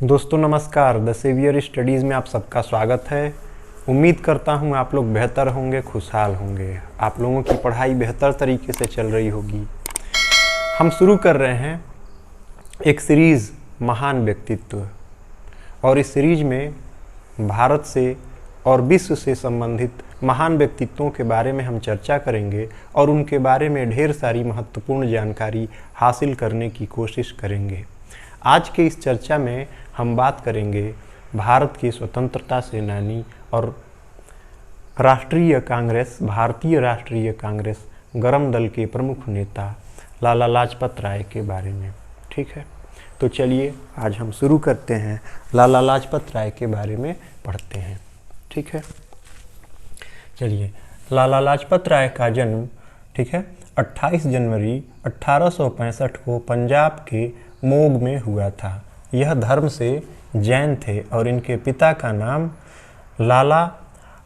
दोस्तों नमस्कार। The saviour studies में आप सबका स्वागत है। उम्मीद करता हूँ आप लोग बेहतर होंगे, खुशहाल होंगे, आप लोगों की पढ़ाई बेहतर तरीके से चल रही होगी। हम शुरू कर रहे हैं एक सीरीज़ महान व्यक्तित्व, और इस सीरीज में भारत से और विश्व से संबंधित महान व्यक्तित्वों के बारे में हम चर्चा करेंगे और उनके बारे में ढेर सारी महत्वपूर्ण जानकारी हासिल करने की कोशिश करेंगे। आज के इस चर्चा में हम बात करेंगे भारत के स्वतंत्रता सेनानी और भारतीय राष्ट्रीय कांग्रेस गरम दल के प्रमुख नेता लाला लाजपत राय के बारे में। ठीक है, तो चलिए आज हम शुरू करते हैं, लाला लाजपत राय के बारे में पढ़ते हैं। ठीक है, चलिए। लाला लाजपत राय का जन्म 28 जनवरी 1865 को पंजाब के मोग में हुआ था। यह धर्म से जैन थे और इनके पिता का नाम लाला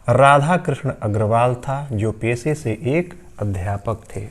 राधा कृष्ण अग्रवाल था, जो पेशे से एक अध्यापक थे।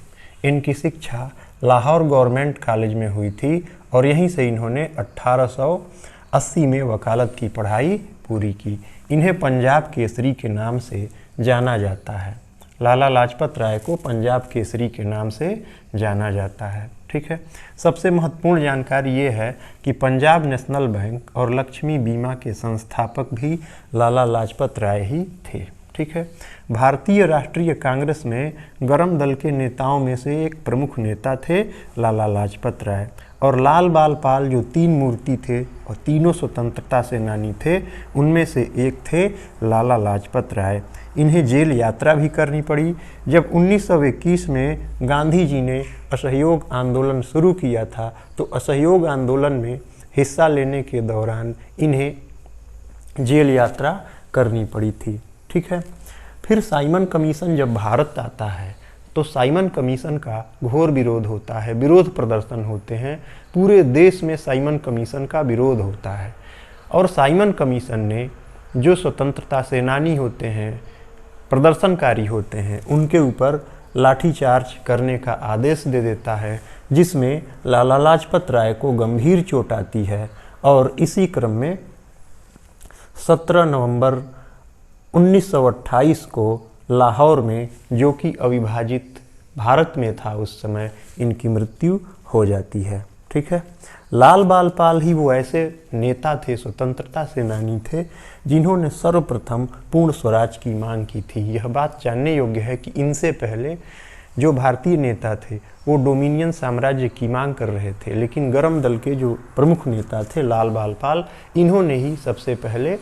इनकी शिक्षा लाहौर गवर्नमेंट कॉलेज में हुई थी और यहीं से इन्होंने 1880 में वकालत की पढ़ाई पूरी की। इन्हें पंजाब केसरी के नाम से जाना जाता है। लाला लाजपत राय को पंजाब केसरी के नाम से जाना जाता है। ठीक है, सबसे महत्वपूर्ण जानकारी ये है कि पंजाब नेशनल बैंक और लक्ष्मी बीमा के संस्थापक भी लाला लाजपत राय ही थे। ठीक है, भारतीय राष्ट्रीय कांग्रेस में गरम दल के नेताओं में से एक प्रमुख नेता थे लाला लाजपत राय। और लाल बाल पाल जो तीन मूर्ति थे और तीनों स्वतंत्रता सेनानी थे, उनमें से एक थे लाला लाजपत राय। इन्हें जेल यात्रा भी करनी पड़ी। जब 1921 में गांधी जी ने असहयोग आंदोलन शुरू किया था, तो असहयोग आंदोलन में हिस्सा लेने के दौरान इन्हें जेल यात्रा करनी पड़ी थी। ठीक है, फिर साइमन कमीशन जब भारत आता है तो साइमन कमीशन का घोर विरोध होता है, विरोध प्रदर्शन होते हैं। पूरे देश में साइमन कमीशन का विरोध होता है और साइमन कमीशन ने जो स्वतंत्रता सेनानी होते हैं, प्रदर्शनकारी होते हैं, उनके ऊपर लाठीचार्ज करने का आदेश दे देता है, जिसमें लाला लाजपत राय को गंभीर चोट आती है। और इसी क्रम में 17 नवंबर 1928 को लाहौर में, जो कि अविभाजित भारत में था उस समय, इनकी मृत्यु हो जाती है। ठीक है, लाल बाल पाल ही वो ऐसे नेता थे, स्वतंत्रता सेनानी थे, जिन्होंने सर्वप्रथम पूर्ण स्वराज की मांग की थी। यह बात जानने योग्य है कि इनसे पहले जो भारतीय नेता थे वो डोमिनियन साम्राज्य की मांग कर रहे थे, लेकिन गरम दल के जो प्रमुख नेता थे लाल बाल पाल, इन्होंने ही सबसे पहले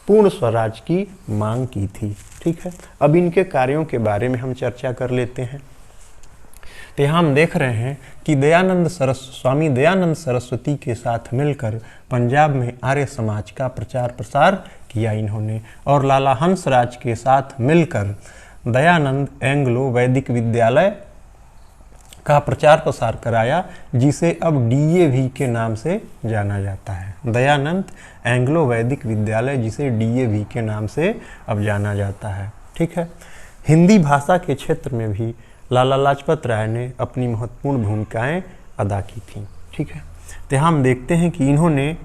पूर्ण स्वराज की मांग की थी। ठीक है, अब इनके कार्यों के बारे में हम चर्चा कर लेते हैं। तो यहाँ हम देख रहे हैं कि स्वामी दयानंद सरस्वती के साथ मिलकर पंजाब में आर्य समाज का प्रचार प्रसार किया इन्होंने, और लाला हंसराज के साथ मिलकर दयानंद एंग्लो वैदिक विद्यालय का प्रचार प्रसार कराया, जिसे अब DAV के नाम से जाना जाता है। दयानंद एंग्लो वैदिक विद्यालय, जिसे DAV के नाम से अब जाना जाता है। ठीक है, हिंदी भाषा के क्षेत्र में भी लाला लाजपत राय ने अपनी महत्वपूर्ण भूमिकाएं अदा की थी। ठीक है, तो हम देखते हैं कि इन्होंने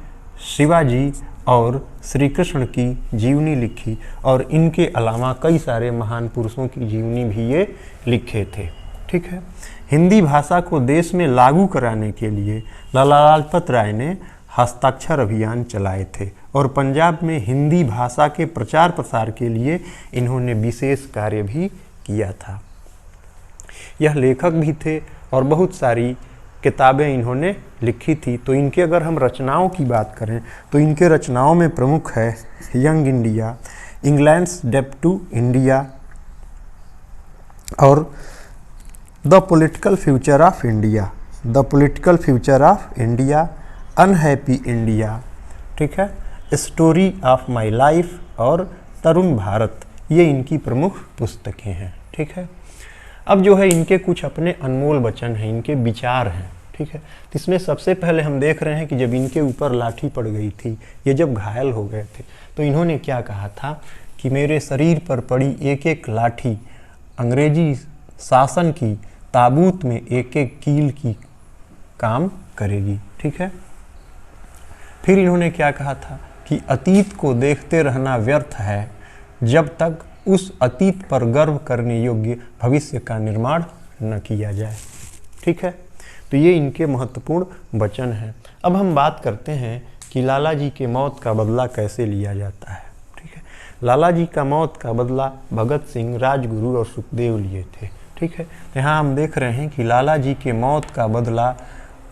शिवाजी और श्री कृष्ण की जीवनी लिखी और इनके अलावा कई सारे महान पुरुषों की जीवनी भी ये लिखे थे। ठीक है, हिंदी भाषा को देश में लागू कराने के लिए लाला लाजपत राय ने हस्ताक्षर अभियान चलाए थे और पंजाब में हिंदी भाषा के प्रचार प्रसार के लिए इन्होंने विशेष कार्य भी किया था। यह लेखक भी थे और बहुत सारी किताबें इन्होंने लिखी थी। तो इनके अगर हम रचनाओं की बात करें तो इनके रचनाओं में प्रमुख है यंग इंडिया, इंग्लैंड्स डेब्ट टू इंडिया और the political future of India, unhappy India. ठीक है, स्टोरी ऑफ माई लाइफ और तरुण भारत, ये इनकी प्रमुख पुस्तकें हैं। ठीक है, अब जो है इनके कुछ अपने अनमोल वचन हैं, इनके विचार हैं। ठीक है, तो इसमें सबसे पहले हम देख रहे हैं कि जब इनके ऊपर लाठी पड़ गई थी, ये जब घायल हो गए थे, तो इन्होंने क्या कहा था कि मेरे शरीर पर पड़ी एक एक लाठी अंग्रेजी शासन की ताबूत में एक एक कील की काम करेगी। ठीक है, फिर इन्होंने क्या कहा था कि अतीत को देखते रहना व्यर्थ है जब तक उस अतीत पर गर्व करने योग्य भविष्य का निर्माण न किया जाए। ठीक है, तो ये इनके महत्वपूर्ण वचन हैं। अब हम बात करते हैं कि लाला जी के मौत का बदला कैसे लिया जाता है। ठीक है, लाला जी का मौत का बदला भगत सिंह, राजगुरु और सुखदेव लिए थे। ठीक है, यहाँ हम देख रहे हैं कि लाला जी के मौत का बदला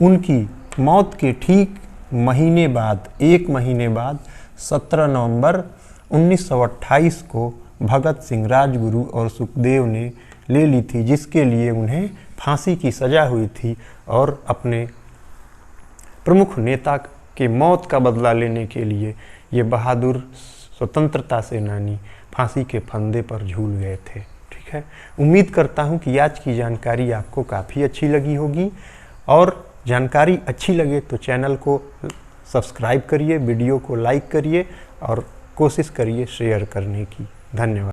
उनकी मौत के ठीक महीने बाद, 1 महीने बाद 17 नवंबर 1928 को भगत सिंह, राजगुरु और सुखदेव ने ले ली थी, जिसके लिए उन्हें फांसी की सजा हुई थी और अपने प्रमुख नेता के मौत का बदला लेने के लिए ये बहादुर स्वतंत्रता सेनानी फांसी के फंदे पर झूल गए थे। ठीक है, उम्मीद करता हूँ कि आज की जानकारी आपको काफ़ी अच्छी लगी होगी, और जानकारी अच्छी लगे तो चैनल को सब्सक्राइब करिए, वीडियो को लाइक करिए और कोशिश करिए शेयर करने की। धन्यवाद।